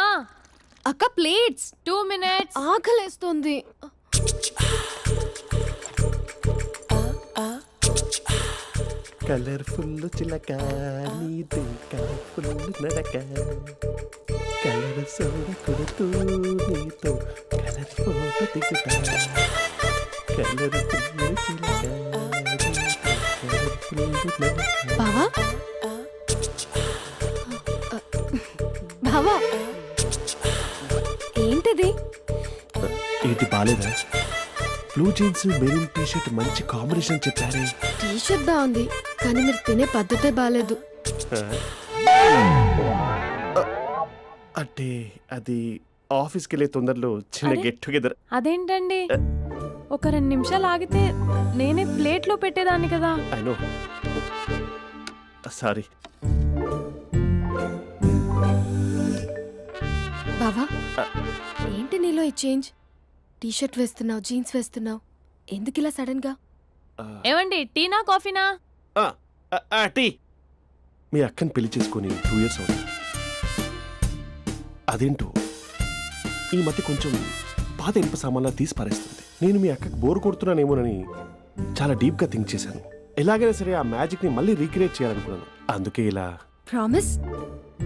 అక్క ప్లేట్స్ 2 minutes. ఆకలేస్తోంది. కలర్ఫుల్ చిలక నీదే కలర్ఫుల్ నడక కలర్ సోడ కొడుతూ నీతో కలర్ ఫోటో దిగుతా కలర్ఫుల్ చిలక బావా బావా ఏంటిది? ఏంటి బాలేదా? Blue jeans maroon T shirt మంచి కాంబినేషన్ చెప్పారే. టీ షర్ట్ బాగుంది కానీ మీరు తినే పద్ధతే బాగాలేదు. అంటే అది ఆఫీస్కి వెళ్ళే తొందరలో చిన్న అరే? Get together. అదేంటండి, ఒక 2 నిమిషాలు ఆగితే నేనే ప్లేట్లో పెట్టేదాన్ని కదా. I know, sorry. బావా ఏంటి నీలో ఈ చేంజ్? టీ షర్ట్ వేస్తున్నావు, జీన్స్ వేస్తున్నావు, ఎందుకు ఇలా సడన్ గా? ఏమండి, టీనా కాఫీనా? టీ. మీ అక్కని పెళ్లి చేసుకొని 2 years అవుతుంది. అదేంటో ఈ మధ్య కొంచెం పాత ఇనుప సామాన్లా తీసి పారేస్తుంది. నేను మీ అక్కకి బోరు కొడుతున్నానేమోనని చాలా డీప్గా థింక్ చేశాను. ఎలాగైనా సరే ఆ మ్యాజిక్ని మళ్ళీ రీక్రియేట్ చేయాలనుకున్నాను. అందుకే ఇలా. ప్రామిస్?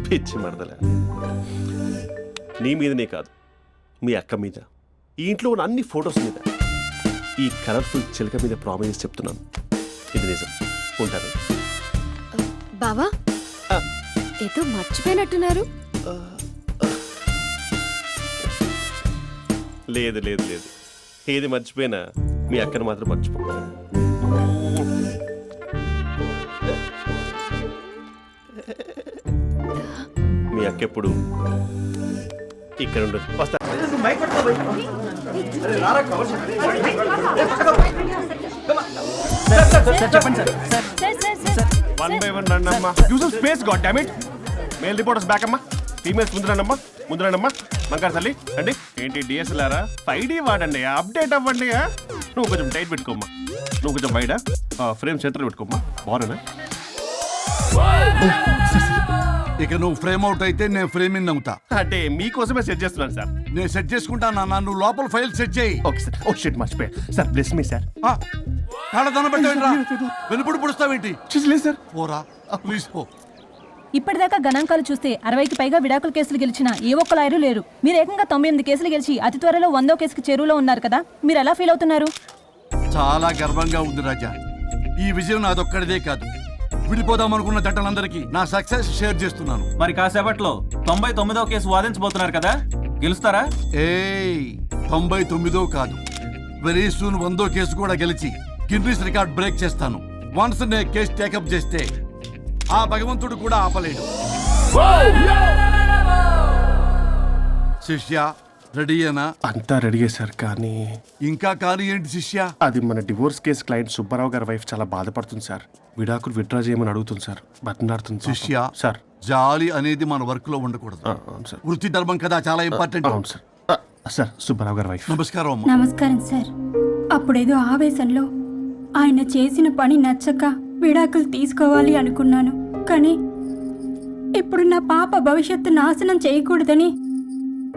పిచ్చి మరదల, నీ మీదనే కాదు, మీ అక్క మీద, ఈ ఇంట్లో ఉన్న అన్ని ఫొటోస్ మీద, ఈ కలర్ఫుల్ చిలక మీద ప్రామిస్ చెప్తున్నాను. ఇది నిజం. ఉంటాను. బావా ఏదో మర్చిపోయినట్టున్నారు. లేదు లేదు లేదు, ఏది మర్చిపోయినా మీ అక్కను మాత్రం మర్చిపో. మీ అక్క ఎప్పుడు ఇక్కడ ఉండదు. వస్తా. వన్ బై వన్ రండి అమ్మా. Use space god damn it. Male reporters back అమ్మా, ఫీమేల్స్ ముందురండమ్మా, ముందురండమ్మా. మంగారు తల్లి రండి. ఏంటి డిఎస్ఎల్ఆరా? 5D వాడండి, అప్డేట్ అవ్వండి. నువ్వు కొంచెం టైట్ పెట్టుకోమ్మా, నువ్వు కొంచెం బయట ఫ్రేమ్ సెంటర్ పెట్టుకోమ్మా. బాగున్నా? ఇక నువ్వు ఫ్రేమ్ అవుట్ అయితే నేను ఫ్రేమ్ ఇన్ అవుతా. అంటే మీకోసమే సెట్ చేస్తున్నాను సార్. నేను సెట్ చేసుకుంటాను నాన్న, నువ్వు లోపల ఫైల్ సెట్ చేయి. Okay sir. ఓ షిట్, మర్చిపోయా సార్. Bless me sir. కాళ్ళ పెట్టేంట్రా, వెనుపుడు పుడుస్తావేంటి? లేదు సార్. పోరా ప్లీజ్ పో. ఇప్పటిదాకా గణాంకాలు చూస్తే 60కి పైగా విడాకుల కేసులు గెలిచిన ఏ ఒక్క లాయరు లేరు. మీరు ఏకంగా 98 కేసులు గెలిచి అతి త్వరలో 100వ కేసుకి చెరువులో ఉన్నారు కదా, మీరు ఎలా ఫీల్ అవుతున్నారు? చాలా గర్వంగా ఉంది రాజా. ఈ విజయం నాదొక్కడిదే కాదు, విడిపోదాం అనుకున్న జంటలందరికీ నా సక్సెస్ షేర్ చేస్తున్నాను. మరి కాసేపట్లో 99వ కేసు వాదించబోతున్నారు కదా, గెలుస్తారా? 99 కాదు, వెరీ సూన్ 100వ కేసు కూడా గెలిచి గిన్నిస్ రికార్డ్ బ్రేక్ చేస్తాను. వన్స్ నే కేసు టేకప్ చేస్తే ఆ భగవంతుడు కూడా ఆపలేడు. శిష్య రెడీయేనా? అంతా రెడీయే సార్, కానీ ఇంకా కానీ ఏంటి శిష్య? అది మన డివోర్స్ కేసు క్లయింట్ సుబ్బారావు గారి వైఫ్ చాలా బాధపడుతుంది సార్. విడాకులు విత్డ్రా చేయమని అడుగుతుంది సార్, బతినాడుతుంది. శిష్య సార్, జాలి అనేది మన వర్క్ లో ఉండకూడదు. అవును సార్. వృత్తి ధర్మం కదా, చాలా ఇంపార్టెంట్. అవును సార్. సార్, సుబ్బారావు గారి వైఫ్. నమస్కారం అమ్మా. నమస్కారం సార్. అప్పుడేదో ఆవేశంలో ఆయన చేసిన పని నచ్చక విడాకులు తీసుకోవాలి అనుకున్నాను. కానీ ఇప్పుడు నా పాప భవిష్యత్తు నాశనం చేయకూడదని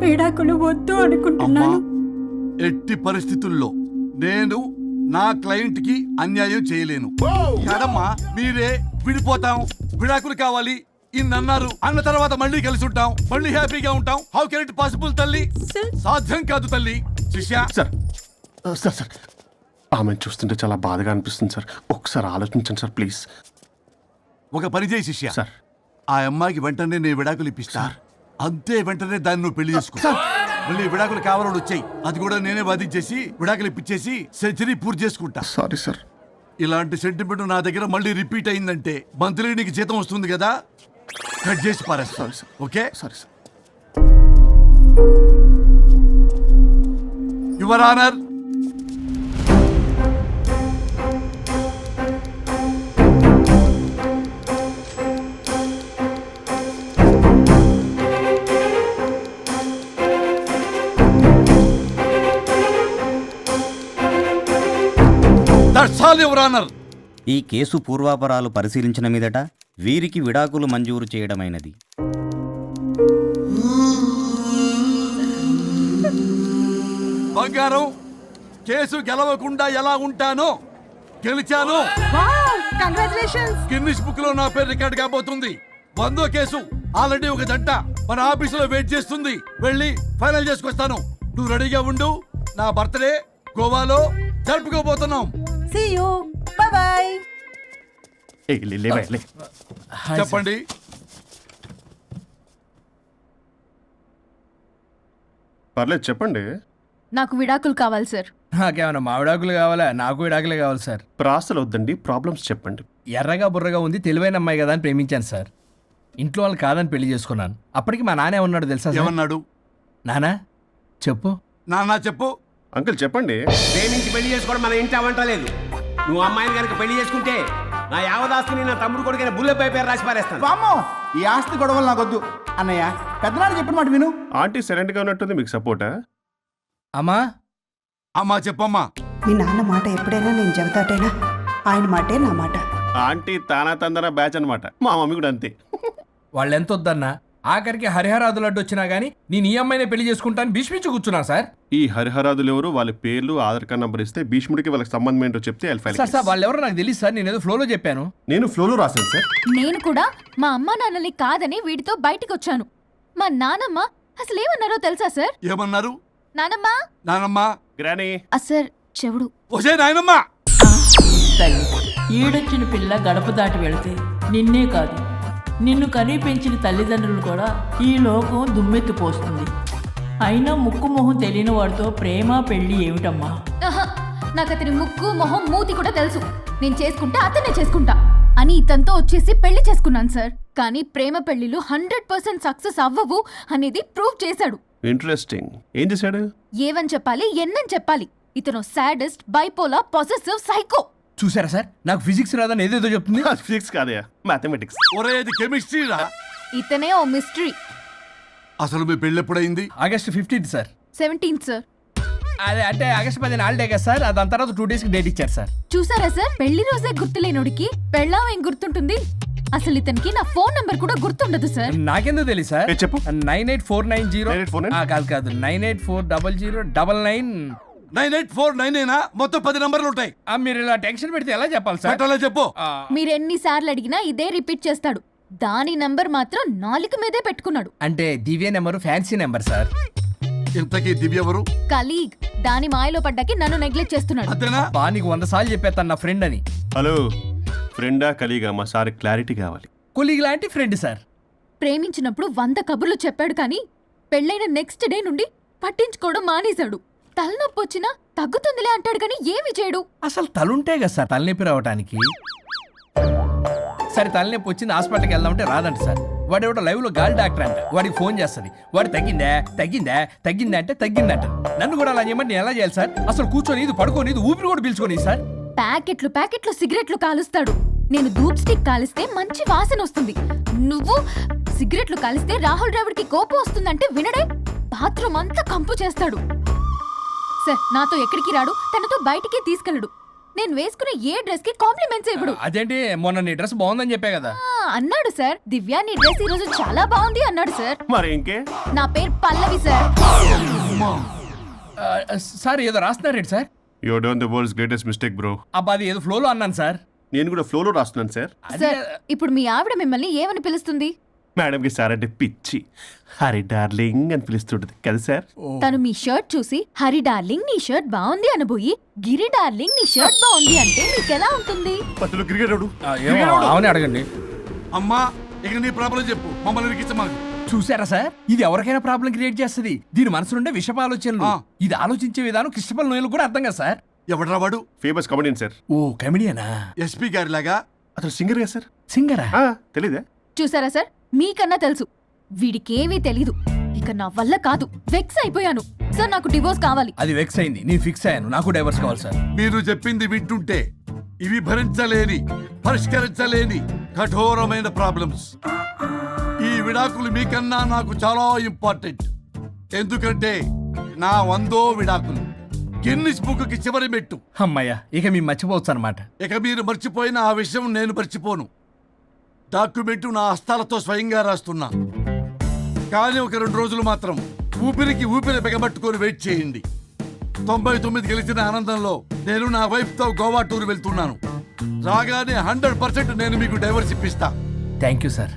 విడాకులు వద్దు అనుకుంటున్నాను. ఎట్టి పరిస్థితుల్లో నేను నా క్లయింట్ కి అన్యాయం చేయలేను కదమ్మా. మీరే విడిపోతాం, విడాకులు కావాలి ఇన్నన్నారు అన్న తర్వాత మళ్ళీ కలిసి ఉంటాం, మళ్ళీ హ్యాపీగా ఉంటాం. హౌ కెన్ ఇట్ పాసిబుల్ తల్లి? సాధ్యం కాదు తల్లి. శిష్య సార్, సార్ సార్ ఆమెను చూస్తుంటే చాలా బాధగా అనిపిస్తుంది సార్. ఒకసారి ఆలోచించండి సార్ ప్లీజ్. ఒక పని చేయి శిష్య, సార్ ఆ అమ్మాయికి వెంటనే నేను విడాకులు ఇప్పిస్తా. అంతే వెంటనే దాన్ని నువ్వు పెళ్లి చేసుకో. మళ్ళీ విడాకులు కావాలని వచ్చాయి, అది కూడా నేనే వాదించేసి విడాకులు ఇప్పించేసి సెంచరీ పూర్తి చేసుకుంటా. Sorry sir. ఇలాంటి సెంటిమెంట్ నా దగ్గర మళ్ళీ రిపీట్ అయిందంటే మంత్లీ నీకు జీతం వస్తుంది కదా, కట్ చేసి పారేస్తాను. Okay sorry sir. Your honour, that's all your honour. ఈ కేసు పూర్వాపరాలు పరిశీలించిన మీదట వీరికి విడాకులు మంజూరు చేయడమైనది. బంగారం, కేసు గెలవకుండా ఎలా ఉంటానో గెలిచాను. గిన్నిస్ బుక్ లో నా పేరు రికార్డ్ కాబోతుంది. 100వ కేసు. ఆల్రెడీ ఒక జంట మన ఆఫీసులో వెయిట్ చేస్తుంది. వెళ్ళి ఫైనల్ చేసుకొస్తాను. నువ్వు రెడీగా ఉండు. నా బర్త్డే గోవాలో జరుపుకోబోతున్నాం. చెప్పండి. పర్లేదు చెప్పండి. నాకు విడాకులు కావాలి సార్. నాకేమన్నా మా విడాకులు కావాలా? నాకు విడాకులే కావాలి సార్. ప్రాసలు వద్దండి, ప్రాబ్లమ్స్ చెప్పండి. ఎర్రగా బుర్రగా ఉంది, తెలివైన అమ్మాయి కదా అని ప్రేమించాను సార్. ఇంట్లో వాళ్ళు కాదని పెళ్లి చేసుకున్నాను. అప్పటికి మా నాన్న ఏమన్నాడు తెలుసా సార్? ఏమన్నాడు? నానా చెప్పు. నాన్న చెప్పు. అంకుల్ చెప్పండి. ప్రేమించి పెళ్లి చేసుకోవడం మన ఇంటి అవంటలేదు. నువ్వు అమ్మాయిని కనుక పెళ్లి చేసుకుంటే నా యావదాస్తిని నా తమ్ముడు కొడుకైన బుల్లెపై పేరు రాసి పారేస్తాను. వామ్మో, ఈ ఆస్తి గొడవలు నాకొద్దు అన్నయ్య. పెద్దనాడు చెప్పిన మాట విను. ఆంటీ సైలెంట్ గా ఉన్నట్టుంది, మీకు సపోర్టా? అమ్మా అమ్మా చెప్పమ్మా. మీ నాన్న మాట ఎప్పుడైనా నేను చెబుతాటేనా? ఆయన మాటే నా మాట. ఆంటీ తానా తందన బ్యాచ్ అనమాట. మా మమ్మీ కూడా అంతే. వాళ్ళు ఎంత వద్దన్నా ఆఖరికి హరిహరాదులు అడ్డు వచ్చినా గానీ నేను ఈ అమ్మాయినే పెళ్లి చేసుకుంటాను భీష్మించి కూర్చున్నాను సార్. ఈ హరిహరాదులు ఎవరు, వాళ్ళ పేర్లు ఆధార్ కార్డ్ నంబర్ ఇస్తే భీష్ముడికి వాళ్ళకి సంబంధం ఏంటో చెప్తే సార్ వాళ్ళు ఎవరో నాకు తెలియదు సార్. నేను ఏదో ఫ్లోలో చెప్పాను. నేను ఫ్లోలో రాశాను సార్. నేను కూడా మా అమ్మా నాన్నల్ని కాదని వీడితో బయటికి వచ్చాను. మా నానమ్మ అసలు ఏమన్నారో తెలుసా సార్? ఏమన్నారు? నానమ్మ నానమ్మ. గ్రానీ. సార్ చెవుడు. ఒసే నాయనమ్మ. ఈడొచ్చిన పిల్ల గడప దాటి వెళితే నిన్నే కాదు, నిన్ను కనీ పెంచిన తల్లిదండ్రులు కూడా ఈ లోకం దుమ్మెత్తిపోస్తుంది. అయినా ముక్కు మొహం తెలియని వాడితో ప్రేమ పెళ్లి ఏమిటమ్మా? నాకు అతని ముక్కు మొహం మూతి కూడా తెలుసు. నేను చేసుకుంటా అతనే చేసుకుంటా అని ఇతనితో వచ్చేసి పెళ్లి చేసుకున్నాను సార్. కానీ ప్రేమ పెళ్లిలు 100% సక్సెస్ అవ్వవు అనేది ప్రూవ్ చేశాడు. ఇంట్రెస్టింగ్. ఏం చేశాడు? ఏవని చెప్పాలి, ఎన్నని చెప్పాలి. ఇతను సాడెస్ట్, బైపోలా, పొసెసివ్, సైకో. చూసారా సార్, నాకు ఫిజిక్స్ రాదని ఏదేదో చెప్తుంది. ఫిజిక్స్ కాదయా, మ్యాథమెటిక్స్. ఒరే ఇది కెమిస్ట్రీ రా. ఇతనే ఓ మిస్టరీ. అసలు మీ పెళ్ళి ఎప్పుడైంది? August 15th sir. 17th sir. అదే అంటే ఆగస్ట్ 10 హాలిడే కదా సార్. దాని తర్వాత 2 days డేట్ ఇచ్చారు సార్. చూసారా సార్, పెళ్లి రోజే గుర్తులేనుడికి పెళ్ళాం ఏం గుర్తుంటుంది? అసలు ఇతనికి నా ఫోన్ నంబర్ కూడా గుర్తుండదు సార్. నాకెందుకు తెలియదు సార్? చెప్పు. 98490 కాదు 9840099. 98499 మొత్తం 10 నంబర్లు ఉంటాయి. మీరు ఇలా టెన్షన్ పెడితే ఎలా చెప్పాలి సార్? పెట్టాలో చెప్పు. మీరు ఎన్నిసార్లు అడిగినా ఇదే రిపీట్ చేస్తాడు. దాని నంబర్ మాత్రం నాలుక మీదే పెట్టుకున్నాడు. అంటే దివ్య నెంబర్ ఫ్యాన్సీ నెంబర్ సార్. ఇంతకీ దివ్య ఎవరు? కలీగ్. దాని మాయలో పడ్డాకి నన్ను నెగ్లెక్ట్ చేస్తున్నాడు. అంతేనా? నీకు 100 సార్లు చెప్పేస్తాను నా ఫ్రెండ్ అని. హలో, ఫ్రెండా కలీగా? మా సార్ క్లారిటీ కావాలి. కొలీగ్ లాంటి ఫ్రెండ్ సార్. ప్రేమించినప్పుడు 100 కబుర్లు చెప్పాడు కానీ పెళ్ళైన నెక్స్ట్ డే నుండి పట్టించుకోవడం మానేశాడు. తలనొప్పి వచ్చినా తగ్గుతుందిలే అంటాడు కానీ ఏమి చేయడు. అసలు తలుంటే కదా సార్ తలనొప్పి రావటానికి. సరే తలనొప్పి వచ్చింది హాస్పిటల్కి వెళ్దామంటే రాదంట సార్. వాడు ఎవడో లైవ్ లో గాలి డాక్టర్ అంట. వాడికి ఫోన్ చేస్తుంది. వాడు తగ్గిందా అంటే తగ్గిందంట. నన్ను కూడా అలా చేయమంటే నేను ఎలా చేయాలి సార్? అసలు కూర్చొని ఇది పడుకోని ఇది ఊపిరి కూడా పీల్చుకొని సార్. ప్యాకెట్లు సిగరెట్లు కాలుస్తాడు. నేను ధూప్ స్టిక్ కాలిస్తే మంచి వాసన వస్తుంది. నువ్వు సిగరెట్లు కాలిస్తే రాహుల్ ద్రావిడ్కి కోపం వస్తుందంటే వినడే. బాత్రూమ్ అంతా కంపు చేస్తాడు. సార్ నాతో ఎక్కడికి రాడు, తనతో బయటికి తీసుకెళ్ళడు. నేను వేసుకునే ఏ డ్రెస్ కి కాంప్లిమెంట్స్ ఇవ్వడు. అదేంటి, మొన్న నీ డ్రెస్ బాగుందని చెప్పా కదా. అన్నాడు సార్. దివ్య నీ డ్రెస్ ఈ రోజు చాలా బాగుంది అన్నాడు సార్. మరి ఇంకే? నా పేరు పల్లవి సార్. సార్ ఏదో రాస్తున్నారేంటి sir? You done the world's greatest mistake bro. అబ్బా అది ఏదో ఫ్లోలో అన్నాను సార్. నేను కూడా ఫ్లోలో రాస్తున్నాను సార్. సార్ ఇప్పుడు మీ ఆవిడ మిమ్మల్ని ఏమని పిలుస్తుంది? మేడంకి సార్ అంటే పిచ్చి. హరి డార్లింగ్ అని పిలుస్తుంటది కదా సార్. తను మీ షర్ట్ చూసి హరి డార్లింగ్ నీ షర్ట్ బాగుంది అనబోయి గిరి డార్లింగ్ నీ షర్ట్ బాగుంది అంటే మీకు ఎలా ఉంటుంది? క్రికెట్ అవునే అడగండి. అమ్మా ఇక నీ ప్రాబ్లం చెప్పు, మమ్మల్ని ఇరికించమని. చూసారా సార్, ఇది ఎవరికైనా ప్రాబ్లం క్రియేట్ చేస్తుంది. దీని మనసు నుండే విషప ఆలోచనలు. ఇది ఆలోచించే విధానం కృష్ణపల్ నోయలు కూడా అర్థం కదా సార్. ఎవడ్రా వాడు? Famous comedian sir. ఓ కమెడియనా? ఎస్పీ గారి లాగా? అతను సింగర్ కదా సార్. సింగరా? తెలీదా? చూసారా సార్, మీకన్నా తెలుసు. వీడికేమీ తెలీదు. ఇక నా వల్ల కాదు, వెక్స్ అయిపోయాను సార్. నాకు డివోర్స్ కావాలి. అది వెక్స్ అయింది, నేను ఫిక్స్ అయ్యాను. నాకు డైవర్స్ కావాలి సార్. మీరు చెప్పింది వింటుంటే ఇవి భరించలేని, పరిష్కరించలేని కఠోరమైన ప్రాబ్లమ్స్. ఈ విడాకులు మీకన్నా నాకు చాలా ఇంపార్టెంట్. ఎందుకంటే నా 100వ విడాకులు గిన్నిస్ బుక్కి చివరి మెట్టు. అమ్మయ్య, ఇక మేము మర్చిపోవచ్చు అనమాట. ఇక మీరు మర్చిపోయిన ఆ విషయం నేను మర్చిపోను. డాక్యుమెంటు నా హస్తాలతో స్వయంగా రాస్తున్నా. కానీ ఒక 2 రోజులు మాత్రం ఊపిరికి ఊపిరి బిగబట్టుకొని వెయిట్ చేయండి. 99 గెలిచిన ఆనందంలో నేను నా వైఫ్తో గోవా టూర్ వెళ్తున్నాను. రాగానే 100% నేను మీకు డైవర్స్ ఇప్పిస్తా. Thank you sir.